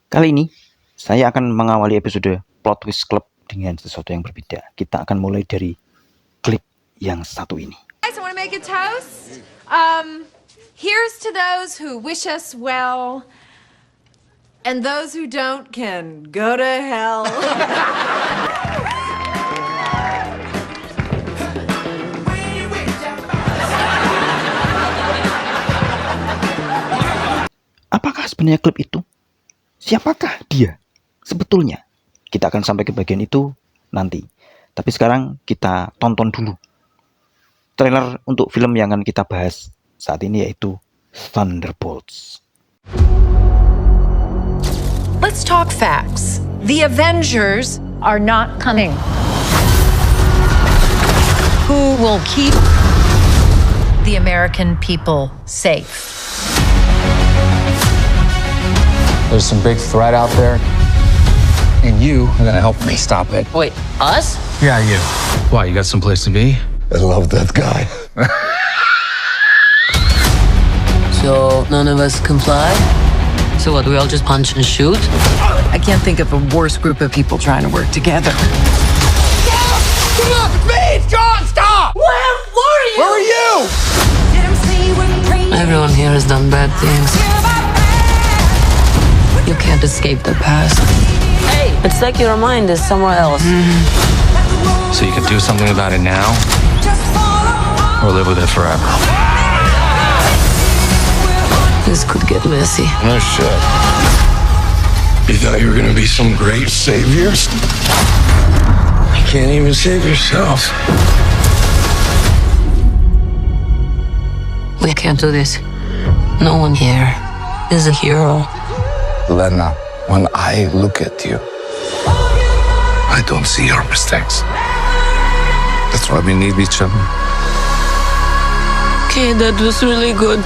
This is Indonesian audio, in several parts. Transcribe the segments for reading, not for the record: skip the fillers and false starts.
Kali ini saya akan mengawali episode Plot Twist Club dengan sesuatu yang berbeda. Kita akan mulai dari klip yang satu ini. Guys, I want to make a toast. Here's to those who wish us well, and those who don't can go to hell. Apakah sebenarnya klip itu? Siapakah dia? Sebetulnya kita akan sampai ke bagian itu nanti. Tapi sekarang kita tonton dulu trailer untuk film yang akan kita bahas saat ini, yaitu Thunderbolts. Let's talk facts. The Avengers are not coming. Who will keep the American people safe? There's some big threat out there, and you are gonna help me stop it. Wait, us? Yeah, you. Why, you got someplace to be? I love that guy. So none of us comply? So what, we all just punch and shoot? I can't think of a worse group of people trying to work together. Come on, please, John, stop! Where were you? Where are you? Everyone here has done bad things. You can't escape the past. Hey, it's like your mind is somewhere else. So you can do something about it now, or live with it forever. This could get messy. No shit. You thought you were gonna be some great saviors? You can't even save yourself. We can't do this. No one here is a hero. Lena, when I look at you, I don't see your mistakes. That's why we need each other. Okay, that was really good.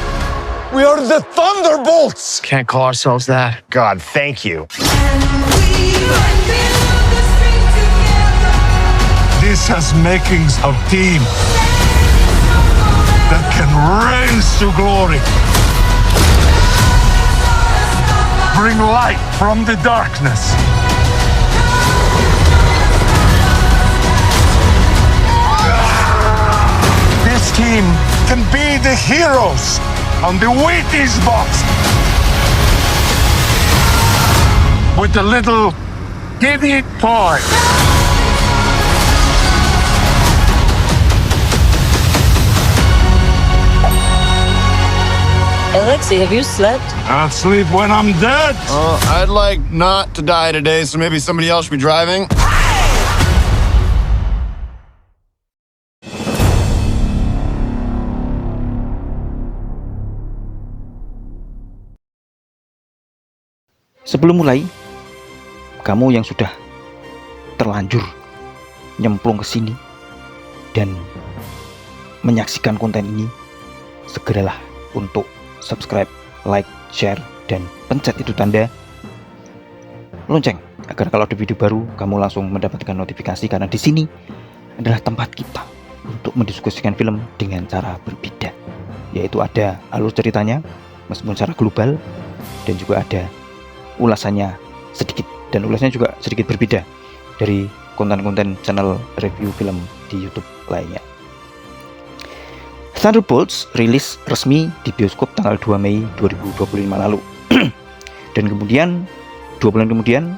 We are the Thunderbolts! Can't call ourselves that. God, thank you. This has makings of team that can rise to glory. Bring light from the darkness. This team can be the heroes on the Wheaties box with a little giddy toy. Alexei, have you slept? I'll sleep when I'm dead. I'd like not to die today, so maybe somebody else should be driving. Sebelum mulai, kamu yang sudah terlanjur nyemplung ke sini dan menyaksikan konten ini, segeralah untuk subscribe, like, share, dan pencet itu tanda lonceng agar kalau ada video baru kamu langsung mendapatkan notifikasi, karena di sini adalah tempat kita untuk mendiskusikan film dengan cara berbeda, yaitu ada alur ceritanya meskipun secara global, dan juga ada ulasannya sedikit, dan ulasannya juga sedikit berbeda dari konten-konten channel review film di YouTube lainnya. Thunderbolts rilis resmi di bioskop tanggal 2 Mei 2025 lalu. Dan kemudian 2 bulan kemudian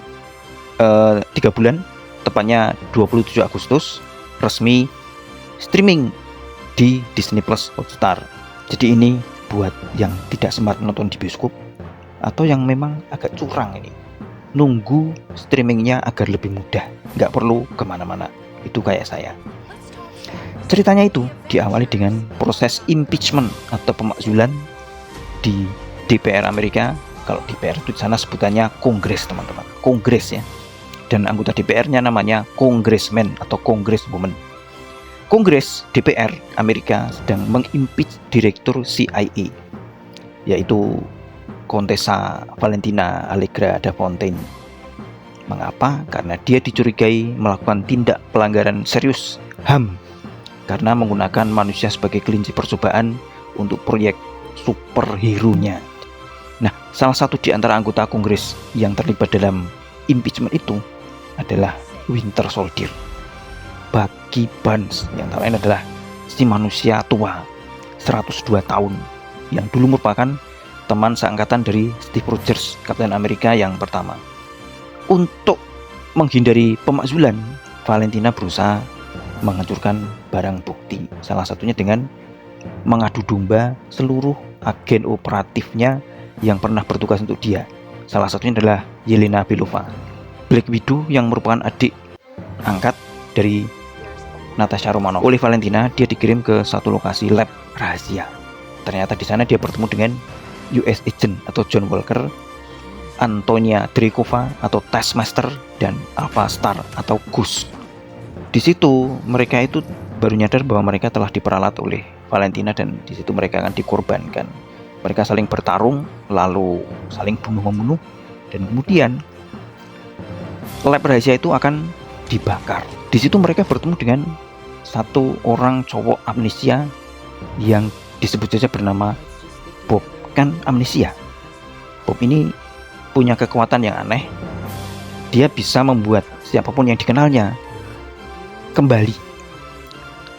3 bulan, tepatnya 27 Agustus, resmi streaming di Disney Plus Hotstar. Jadi ini buat yang tidak sempat menonton di bioskop atau yang memang agak curang ini, nunggu streamingnya agar lebih mudah, nggak perlu kemana-mana. Itu kayak saya. Ceritanya itu diawali dengan proses impeachment atau pemakzulan di DPR Amerika. Kalau DPR itu di sana sebutannya Kongres, teman-teman, Kongres ya. Dan anggota DPR-nya namanya Congressman atau Congresswoman. Kongres DPR Amerika sedang mengimpeach direktur CIA, yaitu Contessa Valentina Allegra da Fontaine. Mengapa? Karena dia dicurigai melakukan tindak pelanggaran serius HAM karena menggunakan manusia sebagai kelinci percobaan untuk proyek superhero-nya. Nah, salah satu di antara anggota Kongres yang terlibat dalam impeachment itu adalah Winter Soldier, Bucky Barnes, yang tak lain adalah si manusia tua 102 tahun yang dulu merupakan teman seangkatan dari Steve Rogers, Kapten Amerika yang pertama. Untuk menghindari pemakzulan, Valentina berusaha menghancurkan barang bukti, salah satunya dengan mengadu domba seluruh agen operatifnya yang pernah bertugas untuk dia. Salah satunya adalah Yelena Belova, Black Widow yang merupakan adik angkat dari Natasha Romanoff. Oleh Valentina, dia dikirim ke satu lokasi lab rahasia. Ternyata di sana dia bertemu dengan US Agent atau John Walker, Antonia Drekova atau Taskmaster, dan Alpha Star atau Gus. Di situ mereka itu baru nyadar bahwa mereka telah diperalat oleh Valentina dan di situ mereka akan dikorbankan. Mereka saling bertarung, lalu saling bunuh-membunuh, dan kemudian lab rahasia itu akan dibakar. Di situ mereka bertemu dengan satu orang cowok amnesia yang disebut saja bernama Bob. Kan amnesia. Bob ini punya kekuatan yang aneh. Dia bisa membuat siapapun yang dikenalnya kembali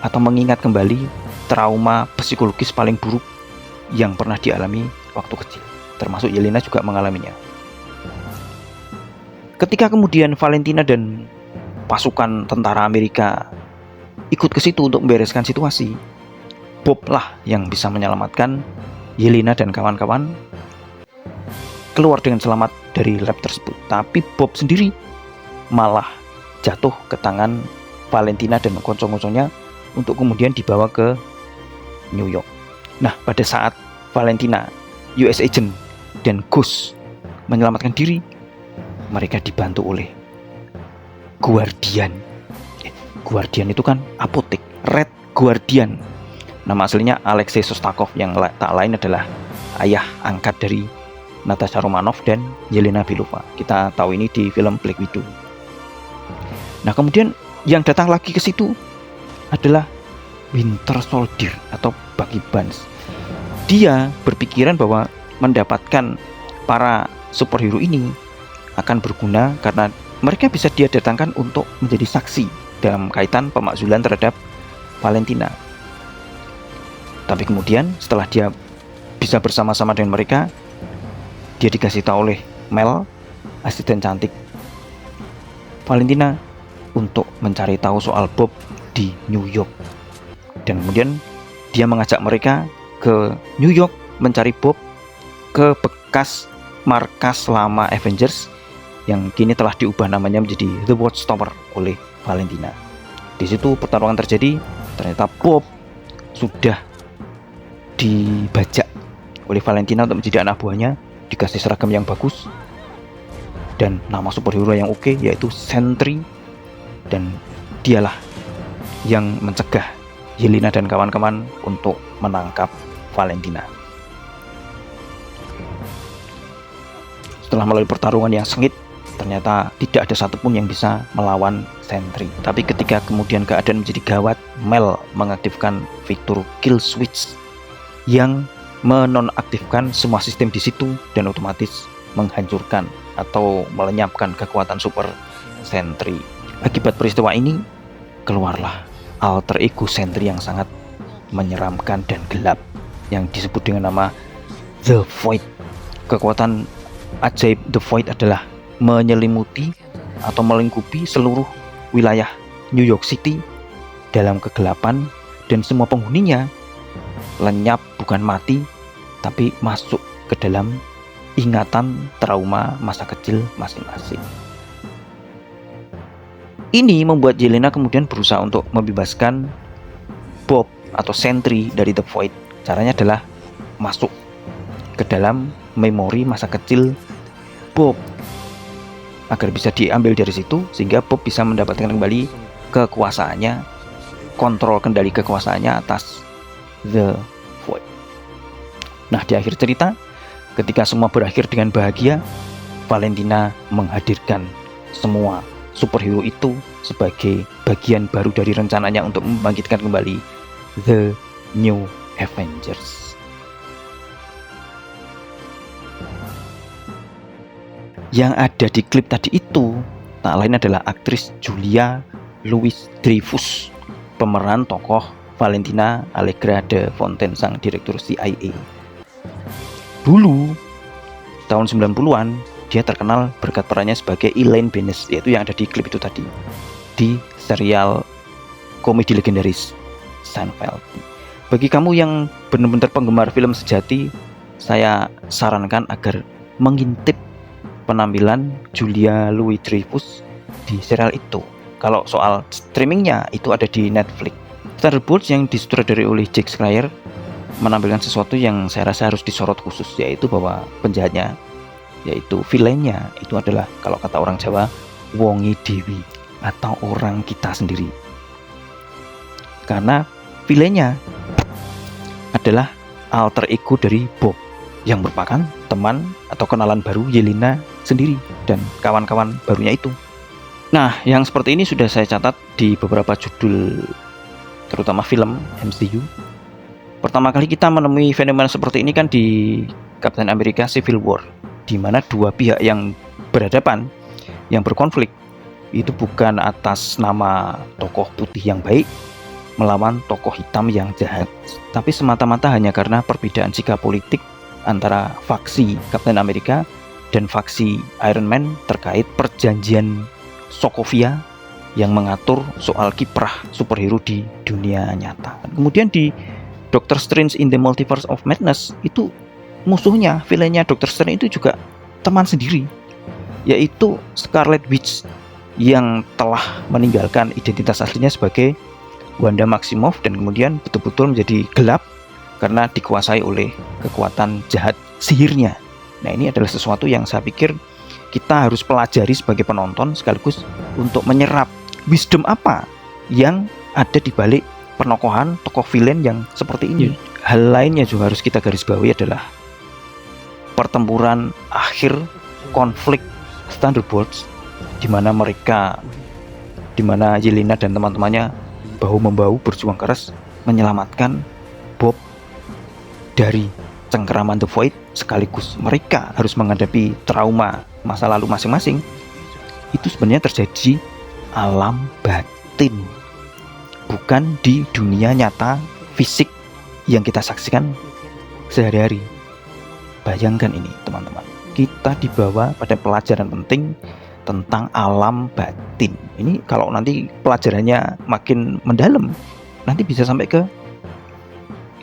atau mengingat kembali trauma psikologis paling buruk yang pernah dialami waktu kecil. Termasuk Yelena juga mengalaminya. Ketika kemudian Valentina dan pasukan tentara Amerika ikut ke situ untuk membereskan situasi, Bob lah yang bisa menyelamatkan Yelena dan kawan-kawan keluar dengan selamat dari lab tersebut. Tapi Bob sendiri malah jatuh ke tangan Valentina dan konco-konconya untuk kemudian dibawa ke New York. Nah, pada saat Valentina, US Agent, dan Gus menyelamatkan diri, mereka dibantu oleh Guardian. Guardian itu kan apotek, Red Guardian. Nama aslinya Alexei Shostakov yang tak lain adalah ayah angkat dari Natasha Romanoff dan Yelena Belova. Kita tahu ini di film Black Widow. Nah, kemudian yang datang lagi ke situ adalah Winter Soldier atau Bucky Barnes. Dia berpikiran bahwa mendapatkan para superhero ini akan berguna karena mereka bisa dia datangkan untuk menjadi saksi dalam kaitan pemakzulan terhadap Valentina. Tapi kemudian setelah dia bisa bersama-sama dengan mereka, dia dikasih tahu oleh Mel, asisten cantik Valentina, untuk mencari tahu soal Bob di New York. Dan kemudian dia mengajak mereka ke New York mencari Bob ke bekas markas lama Avengers yang kini telah diubah namanya menjadi The Watchtower oleh Valentina. Di situ pertarungan terjadi. Ternyata Bob sudah dibajak oleh Valentina untuk menjadi anak buahnya, dikasih seragam yang bagus dan nama superhero yang oke, yaitu Sentry. Dan dialah yang mencegah Yelena dan kawan-kawan untuk menangkap Valentina. Setelah melalui pertarungan yang sengit, ternyata tidak ada satupun yang bisa melawan Sentry. Tapi ketika kemudian keadaan menjadi gawat, Mel mengaktifkan fitur kill switch yang menonaktifkan semua sistem di situ dan otomatis menghancurkan atau melenyapkan kekuatan super Sentry. Akibat peristiwa ini, keluarlah alter ego Sentry yang sangat menyeramkan dan gelap yang disebut dengan nama The Void. Kekuatan ajaib The Void adalah menyelimuti atau melingkupi seluruh wilayah New York City dalam kegelapan, dan semua penghuninya lenyap, bukan mati, tapi masuk ke dalam ingatan trauma masa kecil masing-masing. Ini membuat Yelena kemudian berusaha untuk membebaskan Bob atau Sentry dari The Void. Caranya adalah masuk ke dalam memori masa kecil Bob agar bisa diambil dari situ, sehingga Bob bisa mendapatkan kembali kekuasaannya, kontrol kendali kekuasaannya atas The Void. Nah, di akhir cerita, ketika semua berakhir dengan bahagia, Valentina menghadirkan semua superhero itu sebagai bagian baru dari rencananya untuk membangkitkan kembali The New Avengers. Yang ada di klip tadi itu tak lain adalah aktris Julia Louis-Dreyfus, pemeran tokoh Valentina Allegra de Fontaine, sang direktur CIA. Dulu tahun 90-an dia terkenal berkat perannya sebagai Elaine Benes, yaitu yang ada di klip itu tadi, di serial komedi legendaris Seinfeld. Bagi kamu yang benar-benar penggemar film sejati, saya sarankan agar mengintip penampilan Julia Louis-Dreyfus di serial itu. Kalau soal streamingnya itu ada di Netflix. Thunderbolts yang disutradarai oleh Jack Schreier menampilkan sesuatu yang saya rasa harus disorot khusus, yaitu bahwa penjahatnya, yaitu villainnya, itu adalah kalau kata orang Jawa wongi dewi atau orang kita sendiri. Karena villainnya adalah alter ego dari Bob yang merupakan teman atau kenalan baru Yelena sendiri dan kawan-kawan barunya itu. Nah, yang seperti ini sudah saya catat di beberapa judul terutama film MCU. Pertama kali kita menemui fenomena seperti ini kan di Captain America Civil War, di mana dua pihak yang berhadapan, yang berkonflik, itu bukan atas nama tokoh putih yang baik melawan tokoh hitam yang jahat, tapi semata-mata hanya karena perbedaan sikap politik antara faksi Captain America dan faksi Iron Man terkait perjanjian Sokovia yang mengatur soal kiprah superhero di dunia nyata. Kemudian di Doctor Strange in the Multiverse of Madness itu musuhnya, villainnya Doctor Strange itu juga teman sendiri, yaitu Scarlet Witch yang telah meninggalkan identitas aslinya sebagai Wanda Maximoff dan kemudian betul-betul menjadi gelap karena dikuasai oleh kekuatan jahat sihirnya. Nah, ini adalah sesuatu yang saya pikir kita harus pelajari sebagai penonton, sekaligus untuk menyerap wisdom apa yang ada di balik penokohan tokoh villain yang seperti ini. Hal lainnya juga harus kita garis bawahi adalah pertempuran akhir konflik Thunderbolts, di mana Yelena dan teman-temannya bahu-membahu berjuang keras menyelamatkan Bob dari cengkeraman The Void, sekaligus mereka harus menghadapi trauma masa lalu masing-masing. Itu sebenarnya terjadi alam batin, bukan di dunia nyata fisik yang kita saksikan sehari-hari. Bayangkan ini teman-teman, kita dibawa pada pelajaran penting tentang alam batin. Ini kalau nanti pelajarannya makin mendalam, nanti bisa sampai ke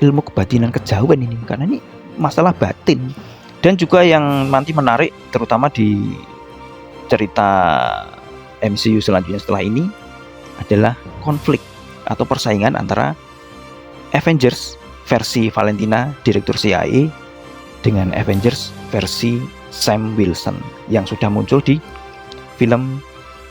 ilmu kebatinan kejauhan ini, karena ini masalah batin. Dan juga yang nanti menarik terutama di cerita MCU selanjutnya setelah ini adalah konflik atau persaingan antara Avengers versi Valentina, direktur CIA, dengan Avengers versi Sam Wilson yang sudah muncul di film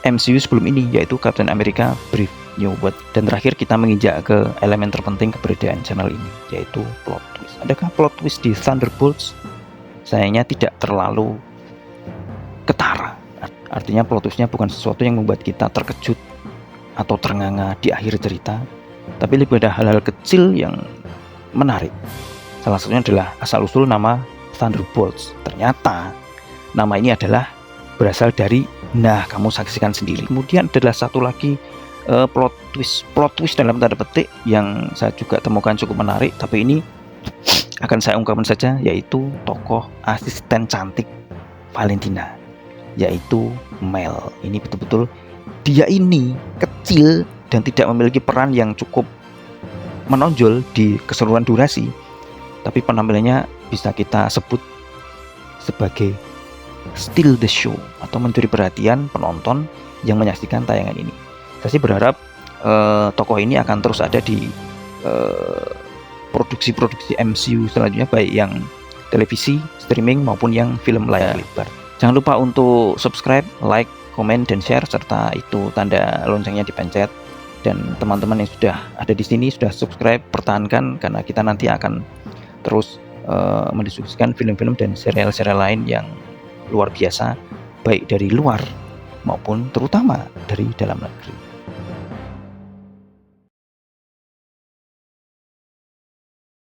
MCU sebelum ini, yaitu Captain America Brave New World. Dan terakhir kita menginjak ke elemen terpenting keberadaan channel ini, yaitu plot twist. Adakah plot twist di Thunderbolts? Sayangnya tidak terlalu ketara. Artinya plot twistnya bukan sesuatu yang membuat kita terkejut atau ternganga di akhir cerita, tapi lebih ada hal-hal kecil yang menarik. Salah satunya adalah asal-usul nama Thunderbolts. Ternyata nama ini adalah berasal dari, nah kamu saksikan sendiri. Kemudian adalah satu lagi plot twist dalam tanda petik yang saya juga temukan cukup menarik, tapi ini akan saya ungkapkan saja, yaitu tokoh asisten cantik Valentina, yaitu Mel. Ini betul-betul dia ini kecil dan tidak memiliki peran yang cukup menonjol di keseluruhan durasi, tapi penampilannya bisa kita sebut sebagai steal the show atau mencuri perhatian penonton yang menyaksikan tayangan ini. Saya sih berharap tokoh ini akan terus ada di produksi-produksi MCU selanjutnya, baik yang televisi, streaming maupun yang film layar lebar. Jangan lupa untuk subscribe, like, komen, dan share, serta itu tanda loncengnya dipencet. Dan teman-teman yang sudah ada di sini sudah subscribe, pertahankan, karena kita nanti akan terus mendiskusikan film-film dan serial-serial lain yang luar biasa, baik dari luar maupun terutama dari dalam negeri.